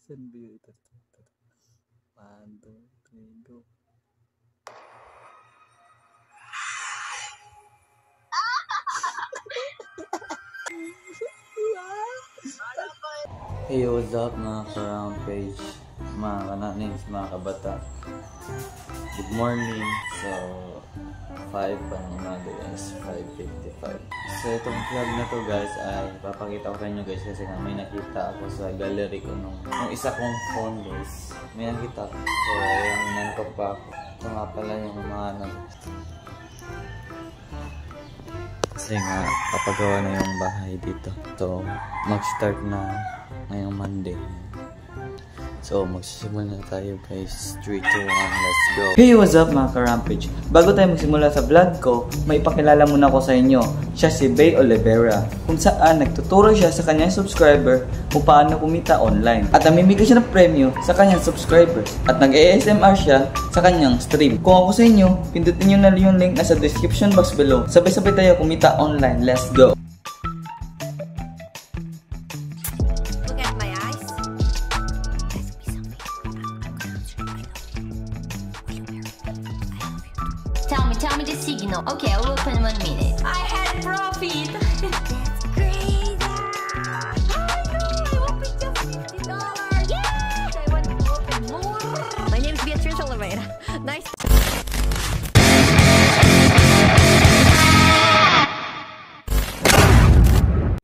Saan ba yun? Ito. 1, 2, 3, go. Hey, what's up mga ka-Rampage, mga kananings, mga kabata. Good morning. So, 5 pa ng umaga guys, 5:55. So, itong vlog na to guys ay papakita ko sa inyo guys kasi nga may nakita ako sa gallery ko nung isa kong phone guys. May nakita ko. So, yung nantok pa ako. Ito nga pala yung mga kasi nga papagawa na yung bahay dito. So, mag-start na ngayong Monday. So, magsisimula na tayo guys. 3, 2, 1, let's go! Hey, what's up mga ka-Rampage? Bago tayo magsimula sa vlog ko, may ipakilala muna ko sa inyo. Siya si Bay Olivera, kung saan nagtuturo siya sa kanyang subscriber kung paano kumita online. At namimigay siya ng premyo sa kanyang subscribers. At nag-ASMR siya sa kanyang stream. Kung ako sa inyo, pindutin nyo na yung link nasa description box below. Sabay-sabay tayo kumita online. Let's go! Tell me the signal. Okay, I will open 1 minute. I had profit. That's crazy. I opened just $50. Yes! I want to open more. My name is Beatrice Oliveira. Nice.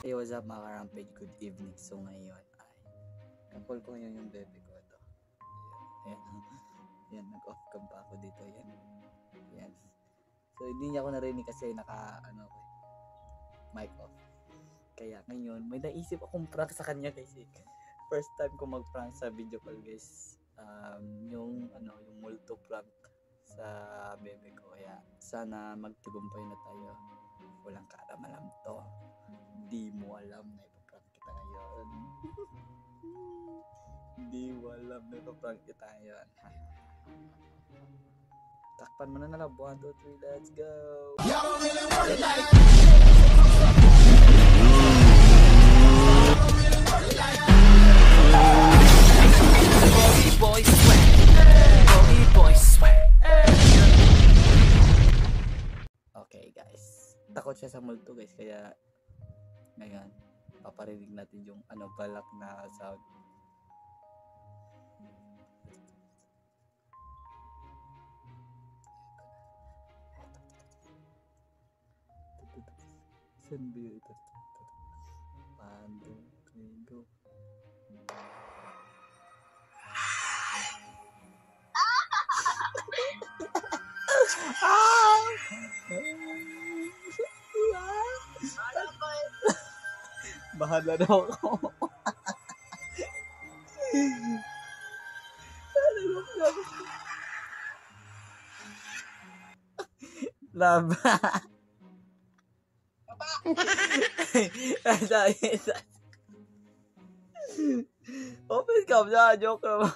Hey, what's up mga ka-Rampage? Good evening. So ngayon ay call ko ngayon yung bebe ko ito. Ayan. Ayan, nag-off cam pa ako dito. Ayan. Ayan. So hindi niya ako narinig kasi mic off. Kaya ngayon may naisip akong prank sa kanya guys. First time ko mag-prank sa video call guys. Yung multo prank sa bebe ko. Kaya sana magtagumpay na tayo. Walang karam-alam to. Di mo alam na ipaprank kita ngayon. Di mo alam na ipaprank kita ngayon. Takpan mo na lang. 1, 2, 3, let's go! Okay guys, takot siya sa multo guys, kaya ngayon paparinig natin yung balak na sound. Saan ba yun? Ito. 1, 2, 3, go. Bahala daw ako. Love. Open cam na, joke naman.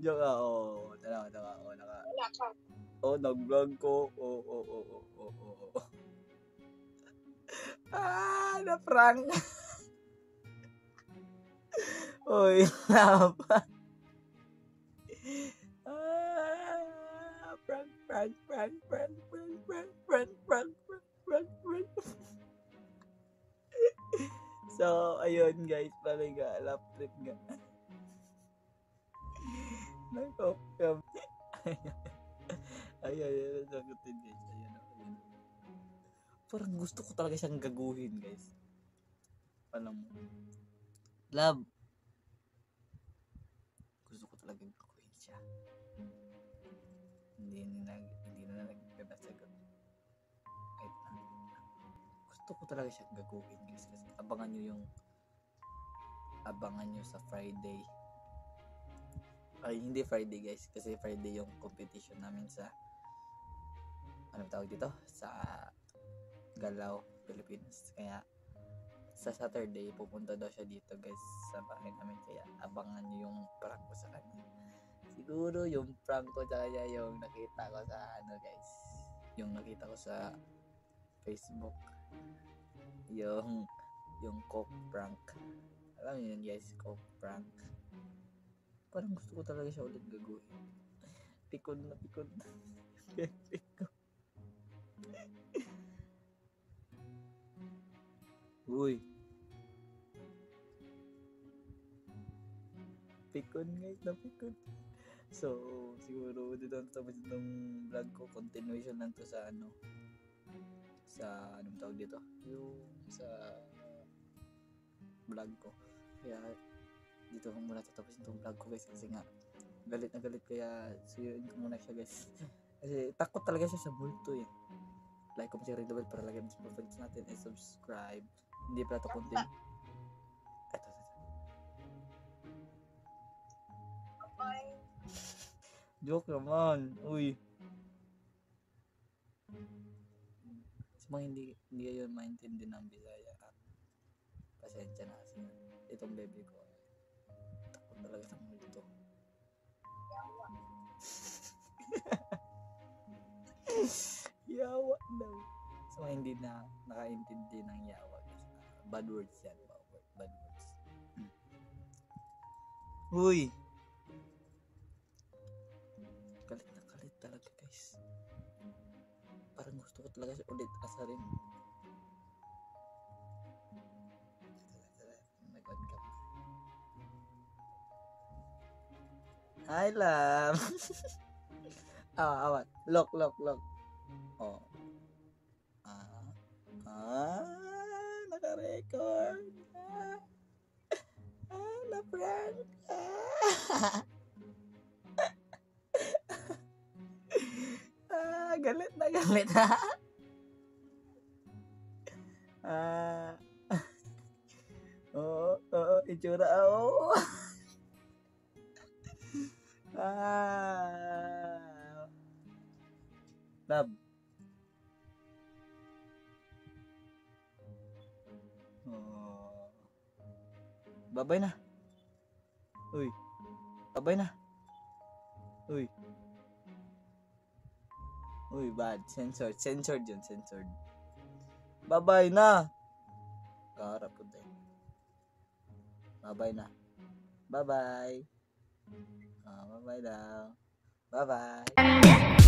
Joke na, nag-vlog ko. Na-prank. Uy, lapa. Prank. So, ayun guys, parang lap trip nga. Nag-off-cam. Ayun, sagutin guys. Ayun. Parang gusto ko talaga siyang gaguhin guys. Alam mo. Love. Gusto ko talaga gaguhin siya. Hindi na nagsagot. Wait lang. Gusto ko talaga siyang gaguhin guys. Kasi abangan nyo sa Friday. Ay, hindi Friday guys. Kasi Friday yung competition namin sa tawag dito? Sa Galaw, Philippines. Kaya sa Saturday pupunta daw siya dito guys sa bahay namin, kaya abangan niyo yung prank ko sa kanya. Siguro yung prank ko sa kanya yung nakita ko sa guys, yung nakita ko sa Facebook, yung coke prank. Alam niyo yun guys, coke prank. Parang gusto ko talaga siya ulit gagawin. Pikon na pikon. Pikon. Uy. Pikon guys, na pikon. So, siguro dito ang tapos itong vlog ko. Continuation lang to sa ano. Sa anong tawag dito? Yung sa vlog ko. Kaya dito ko muna tatapos itong vlog ko guys. Kasi nga galit na galit. Kaya suyuin ko muna siya guys. Kasi takot talaga siya sa multo eh. Like, comment, share, ring the bell para lagi mas friends natin. And subscribe. Hindi pala ito content. Ito. Joke naman. Uy. Sa mga hindi yun maintindihan ng Bisaya. Pasensya na kasi itong baby ko. Takot talaga sa multo. Yawa daw. Sa mga hindi na nakaintindi ng yawa. Bad words yan. Bad words. Uy. Galit na galit talaga guys. Parang gusto ko talaga siya ulit asarin. Nag-on cam. Hi love. Awat. Lock. Oh. Naka-record. Na-prank. Galit na. Oo, itsura ako. Love. Babay na. Uy. Babay na. Uy. Uy, bad. Censored yun. Censored. Babay na. Kaharap ko tayo. Babay na. Bye-bye. Bye-bye daw. Bye-bye.